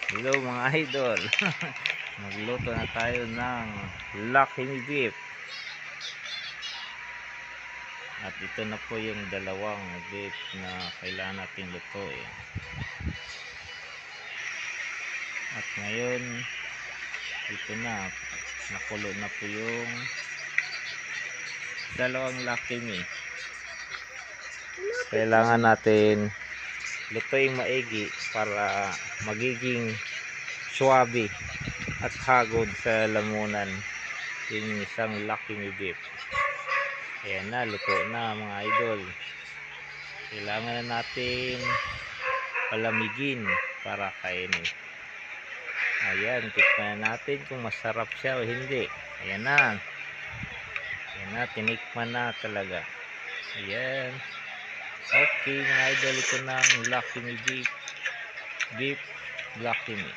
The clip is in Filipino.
Hello mga idol. Magluto na tayo ng Lucky Me beef. At ito na po yung dalawang beef na kailangan natin lutuin. At ngayon, ito na, nakulo na po yung dalawang Lucky Me. Kailangan natin lutuin maigi para magiging swabe at hagod sa lamunan yung isang Lucky Me beef. Ayan na, luto na mga idol. Kailangan na natin palamigin para kainin. Ayan, tikman natin kung masarap siya o hindi. Ayan na. Ayan na, tinikman na talaga. Ayan. Okay mga idol, ito na ang Lucky Me beef. Beef Lucky Me.